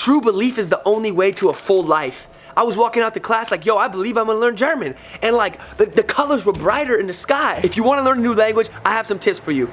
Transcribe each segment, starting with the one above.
True belief is the only way to a full life. I was walking out the class like, yo, I believe I'm gonna learn German. And like, the colors were brighter in the sky. If you wanna learn a new language, I have some tips for you.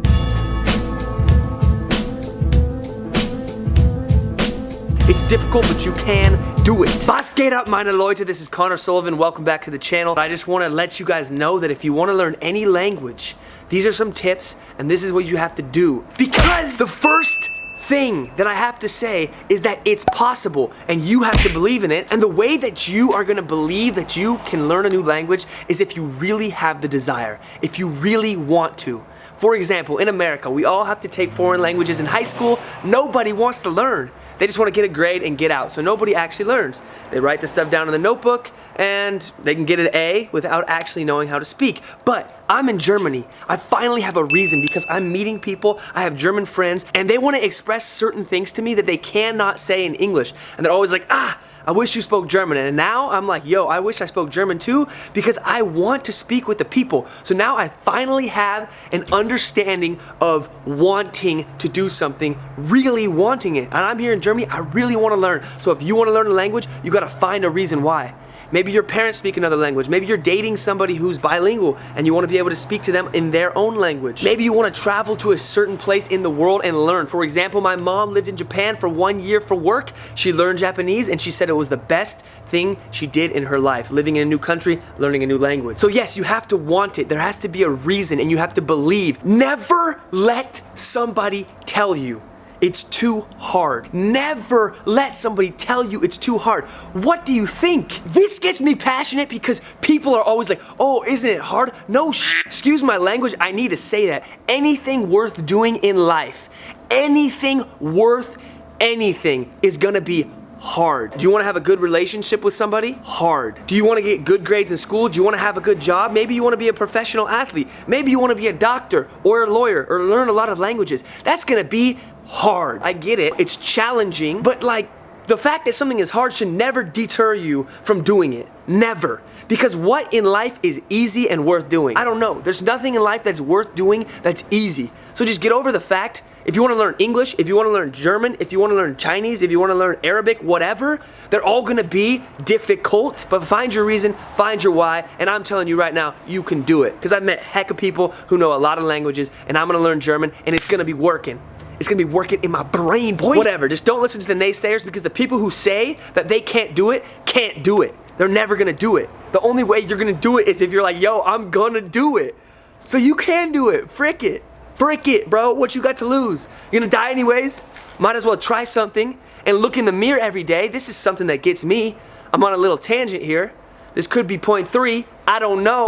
It's difficult, but you can do it. Was geht up, meine Leute? This is Connor Sullivan. Welcome back to the channel. I just wanna let you guys know that if you wanna learn any language, these are some tips, and this is what you have to do. Because the first thing that I have to say is that it's possible and you have to believe in it. And the way that you are gonna believe that you can learn a new language is if you really have the desire, if you really want to. For example, in America, we all have to take foreign languages in high school. Nobody wants to learn. They just want to get a grade and get out. So nobody actually learns. They write the stuff down in the notebook and they can get an A without actually knowing how to speak. But I'm in Germany. I finally have a reason because I'm meeting people. I have German friends and they want to express certain things to me that they cannot say in English. And they're always like, I wish you spoke German. And now I'm like, yo, I wish I spoke German too because I want to speak with the people. So now I finally have an understanding of wanting to do something, really wanting it. And I'm here in Germany, I really want to learn. So if you want to learn a language, you got to find a reason why. Maybe your parents speak another language. Maybe you're dating somebody who's bilingual and you want to be able to speak to them in their own language. Maybe you want to travel to a certain place in the world and learn. For example, my mom lived in Japan for 1 year for work. She learned Japanese and she said it was the best thing she did in her life, living in a new country, learning a new language. So yes, you have to want it. There has to be a reason and you have to believe. Never let somebody tell you it's too hard. Never let somebody tell you it's too hard. What do you think? This gets me passionate because people are always like, oh, isn't it hard? No, excuse my language, I need to say that. Anything worth doing in life, anything worth anything is gonna be hard. Do you want to have a good relationship with somebody? Hard. Do you want to get good grades in school? Do you want to have a good job? Maybe you want to be a professional athlete. Maybe you want to be a doctor or a lawyer or learn a lot of languages. That's gonna be hard. I get it. It's challenging, but like the fact that something is hard should never deter you from doing it. Never. Because what in life is easy and worth doing? I don't know. There's nothing in life that's worth doing that's easy. So just get over the fact. If you want to learn English, if you want to learn German, if you want to learn Chinese, if you want to learn Arabic, whatever, they're all going to be difficult. But find your reason, find your why, and I'm telling you right now, you can do it. Because I've met heck of people who know a lot of languages, and I'm going to learn German, and it's going to be working. It's gonna be working in my brain, boy. Whatever, just don't listen to the naysayers because the people who say that they can't do it, can't do it. They're never gonna do it. The only way you're gonna do it is if you're like, yo, I'm gonna do it. So you can do it, frick it. Frick it, bro, what you got to lose? You're gonna die anyways? Might as well try something and look in the mirror every day. This is something that gets me. I'm on a little tangent here. This could be point 3, I don't know.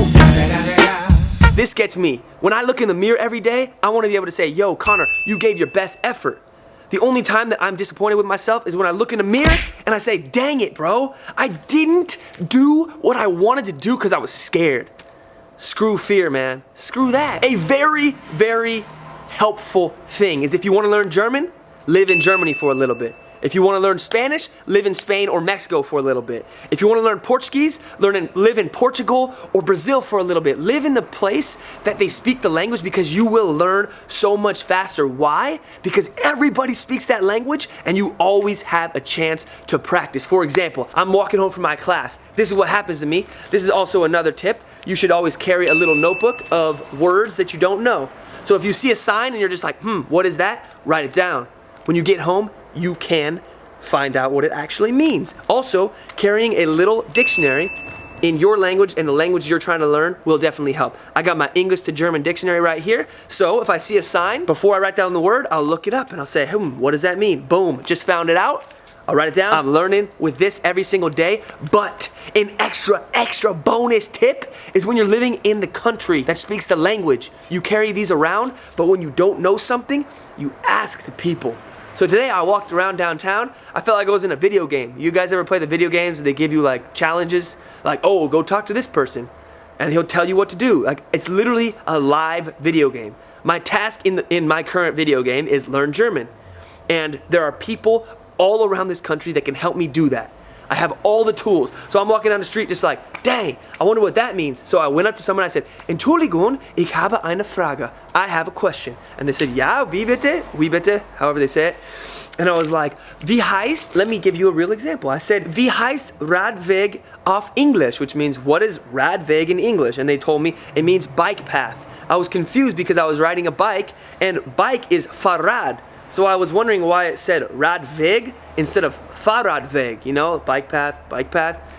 This gets me. When I look in the mirror every day, I want to be able to say, yo, Connor, you gave your best effort. The only time that I'm disappointed with myself is when I look in the mirror and I say, dang it, bro. I didn't do what I wanted to do because I was scared. Screw fear, man. Screw that. A very, very helpful thing is if you want to learn German, live in Germany for a little bit. If you want to learn Spanish, live in Spain or Mexico for a little bit. If you want to learn Portuguese, live in Portugal or Brazil for a little bit. Live in the place that they speak the language because you will learn so much faster. Why? Because everybody speaks that language and you always have a chance to practice. For example, I'm walking home from my class. This is what happens to me. This is also another tip. You should always carry a little notebook of words that you don't know. So if you see a sign and you're just like, what is that? Write it down. When you get home, you can find out what it actually means. Also, carrying a little dictionary in your language and the language you're trying to learn will definitely help. I got my English to German dictionary right here. So if I see a sign, before I write down the word, I'll look it up and I'll say, what does that mean? Boom, just found it out. I'll write it down. I'm learning with this every single day, but an extra bonus tip is when you're living in the country that speaks the language. You carry these around, but when you don't know something, you ask the people. So today I walked around downtown. I felt like I was in a video game. You guys ever play the video games where they give you like challenges? Like, oh, go talk to this person and he'll tell you what to do. Like, it's literally a live video game. My task in my current video game is learn German. And there are people all around this country that can help me do that. I have all the tools. So I'm walking down the street just like, dang, I wonder what that means. So I went up to someone and I said, Entschuldigung, ich habe eine Frage. I have a question. And they said, ja, wie bitte? Wie bitte? However they say it. And I was like, wie heißt, let me give you a real example. I said, wie heißt Radweg auf English, which means what is Radweg in English? And they told me it means bike path. I was confused because I was riding a bike, and bike is Fahrrad. So I was wondering why it said Radweg instead of Fahrradweg, you know, bike path.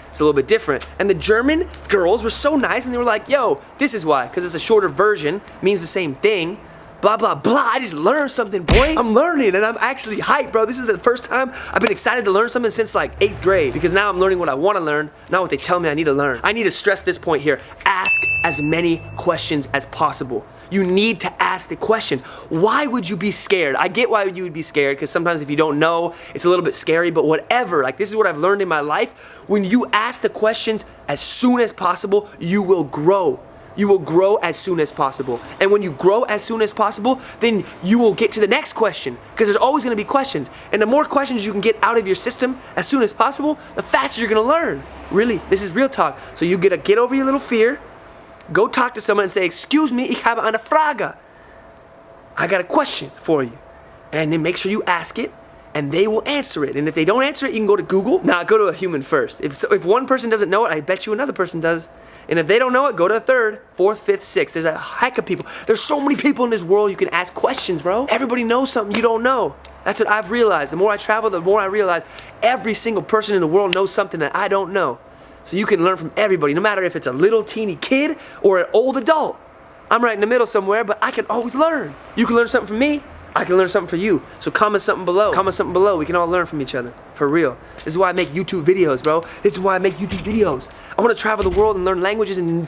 It's a little bit different. And the German girls were so nice, and they were like, yo, this is why, because it's a shorter version, means the same thing. Blah, blah, blah. I just learned something, boy. I'm learning, and I'm actually hyped, bro. This is the first time I've been excited to learn something since like 8th grade, because now I'm learning what I want to learn, not what they tell me I need to learn. I need to stress this point here. Ask as many questions as possible. You need to ask the questions. Why would you be scared? I get why you would be scared, because sometimes if you don't know, it's a little bit scary, but whatever. Like, this is what I've learned in my life. When you ask the questions as soon as possible, you will grow. You will grow as soon as possible. And when you grow as soon as possible, then you will get to the next question, because there's always going to be questions. And the more questions you can get out of your system as soon as possible, the faster you're going to learn. Really, this is real talk. So you gotta get over your little fear. Go talk to someone and say, excuse me, ich habe eine Frage. I got a question for you. And then make sure you ask it, and they will answer it. And if they don't answer it, you can go to Google. Nah, go to a human first. If one person doesn't know it, I bet you another person does. And if they don't know it, go to a third, fourth, fifth, sixth. There's a heck of people. There's so many people in this world you can ask questions, bro. Everybody knows something you don't know. That's what I've realized. The more I travel, the more I realize every single person in the world knows something that I don't know. So you can learn from everybody, no matter if it's a little teeny kid or an old adult. I'm right in the middle somewhere, but I can always learn. You can learn something from me. I can learn something from you. So comment something below. Comment something below. We can all learn from each other. For real. This is why I make YouTube videos, bro. This is why I make YouTube videos. I want to travel the world and learn languages. And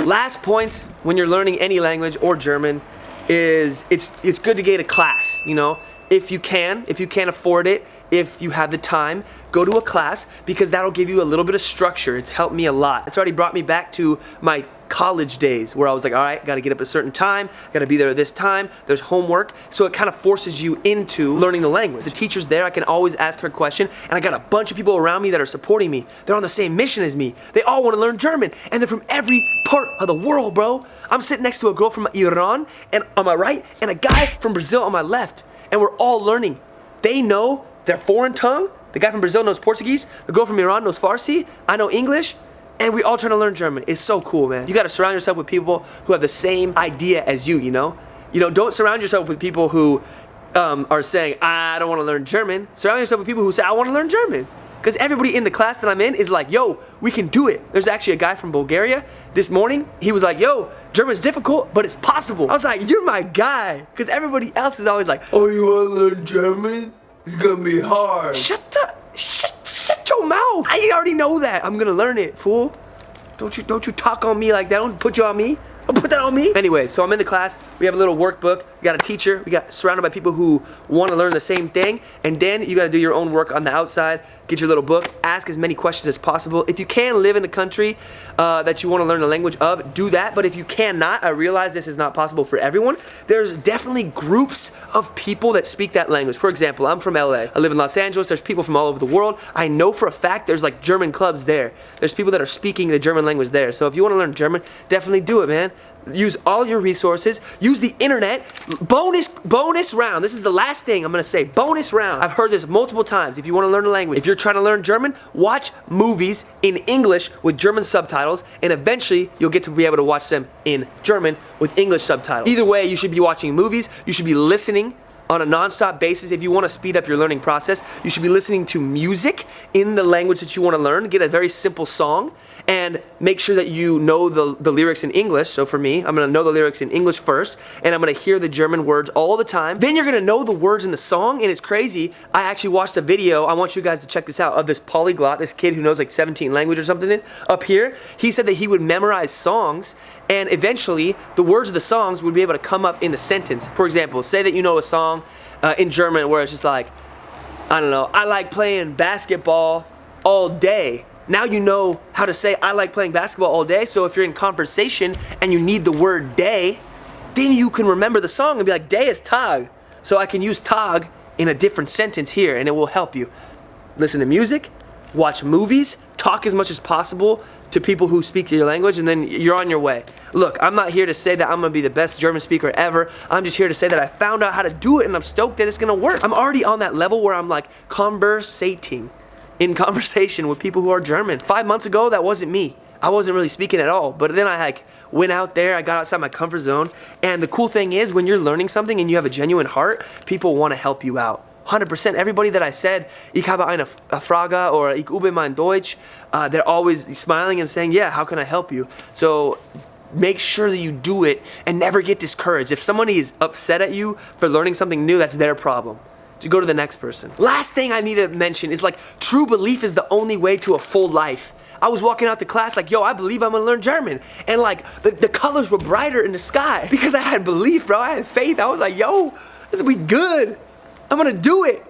last points when you're learning any language or German is it's good to get a class, you know. If you can't afford it, if you have the time, go to a class, because that'll give you a little bit of structure. It's helped me a lot. It's already brought me back to my college days where I was like, all right, got to get up at a certain time, got to be there at this time, there's homework. So it kind of forces you into learning the language. The teacher's there, I can always ask her a question, and I got a bunch of people around me that are supporting me. They're on the same mission as me. They all want to learn German, and they're from every part of the world, bro. I'm sitting next to a girl from Iran and on my right, and a guy from Brazil on my left, and we're all learning. They know their foreign tongue. The guy from Brazil knows Portuguese, the girl from Iran knows Farsi, I know English, and we all trying to learn German. It's so cool, man. You gotta surround yourself with people who have the same idea as you, you know? Don't surround yourself with people who are saying, I don't wanna learn German. Surround yourself with people who say, I wanna learn German. Because everybody in the class that I'm in is like, yo, we can do it. There's actually a guy from Bulgaria this morning. He was like, yo, German's difficult, but it's possible. I was like, you're my guy. Because everybody else is always like, oh, you wanna learn German? It's gonna be hard. Shut up. Shut your mouth. I already know that. I'm gonna learn it, fool. Don't you talk on me like that. Don't put you on me. Don't put that on me. Anyway, so I'm in the class. We have a little workbook. We got a teacher. We got surrounded by people who want to learn the same thing. And then you got to do your own work on the outside. Get your little book. Ask as many questions as possible. If you can live in a country that you want to learn the language of, do that. But if you cannot, I realize this is not possible for everyone. There's definitely groups of people that speak that language. For example, I'm from LA. I live in Los Angeles. There's people from all over the world. I know for a fact there's like German clubs there. There's people that are speaking the German language there. So if you want to learn German, definitely do it, man. Use all your resources. Use the internet. Bonus round. This is the last thing I'm going to say. Bonus round. I've heard this multiple times. If you want to learn a language, if you're trying to learn German, watch movies in English with German subtitles, and eventually you'll get to be able to watch them in German with English subtitles. Either way, you should be watching movies. You should be listening on a non-stop basis. If you want to speed up your learning process, you should be listening to music in the language that you want to learn. Get a very simple song and make sure that you know the lyrics in English. So for me, I'm going to know the lyrics in English first, and I'm going to hear the German words all the time. Then you're going to know the words in the song, and it's crazy. I actually watched a video, I want you guys to check this out, of this polyglot, this kid who knows like 17 languages or something up here. He said that he would memorize songs, and eventually the words of the songs would be able to come up in the sentence. For example, say that you know a song in German where it's just like, I don't know, I like playing basketball all day. Now you know how to say I like playing basketball all day. So if you're in conversation and you need the word day, then you can remember the song and be like, day is Tag. So I can use Tag in a different sentence here, and it will help you. Listen to music, watch movies, talk as much as possible to people who speak your language, and then you're on your way. Look, I'm not here to say that I'm gonna be the best German speaker ever. I'm just here to say that I found out how to do it, and I'm stoked that it's gonna work. I'm already on that level where I'm like conversating in conversation with people who are German. 5 months ago, that wasn't me. I wasn't really speaking at all, but then I like went out there, I got outside my comfort zone, and the cool thing is when you're learning something and you have a genuine heart, people want to help you out. 100%. Everybody that I said, ich habe eine Frage or ich übe mein Deutsch, they're always smiling and saying, yeah, how can I help you? So make sure that you do it and never get discouraged. If somebody is upset at you for learning something new, that's their problem. To go to the next person. Last thing I need to mention is like true belief is the only way to a full life. I was walking out the class like, yo, I believe I'm gonna learn German. And like, the colors were brighter in the sky because I had belief, bro. I had faith. I was like, yo, this will be good. I'm gonna do it.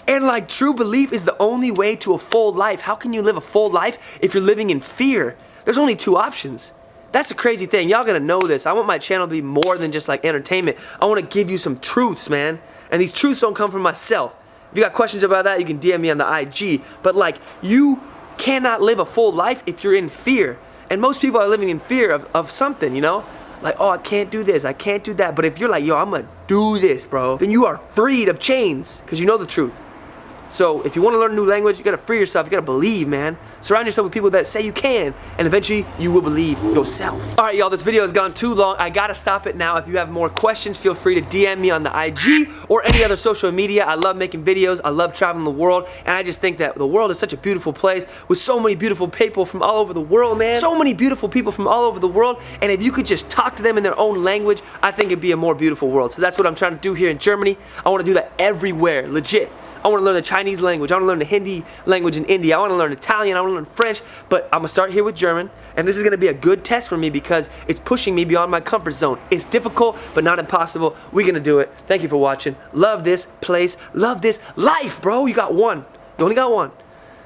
And like, true belief is the only way to a full life. How can you live a full life if you're living in fear? There's only two options. That's the crazy thing. Y'all gotta know this. I want my channel to be more than just like entertainment. I wanna give you some truths, man. And these truths don't come from myself. If you got questions about that, you can DM me on the IG. But like, you cannot live a full life if you're in fear. And most people are living in fear of something, you know? Like, oh, I can't do this, I can't do that. But if you're like, yo, I'm gonna do this, bro, then you are freed of chains because you know the truth. So if you want to learn a new language, you gotta free yourself, you gotta believe, man. Surround yourself with people that say you can, and eventually you will believe yourself. All right, y'all, this video has gone too long. I gotta stop it now. If you have more questions, feel free to DM me on the IG or any other social media. I love making videos, I love traveling the world, and I just think that the world is such a beautiful place with so many beautiful people from all over the world, man. So many beautiful people from all over the world, and if you could just talk to them in their own language, I think it'd be a more beautiful world. So that's what I'm trying to do here in Germany. I wanna do that everywhere, legit. I want to learn the Chinese language. I want to learn the Hindi language in India. I want to learn Italian. I want to learn French. But I'm going to start here with German. And this is going to be a good test for me because it's pushing me beyond my comfort zone. It's difficult, but not impossible. We're going to do it. Thank you for watching. Love this place. Love this life, bro. You got one. You only got one.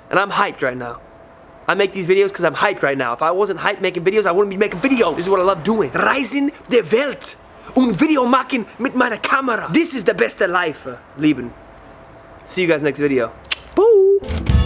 And I'm hyped right now. I make these videos because I'm hyped right now. If I wasn't hyped making videos, I wouldn't be making videos. This is what I love doing. Reisen der Welt. Und Video machen mit meiner Kamera. This is the beste life, Lieben. See you guys next video. Boo!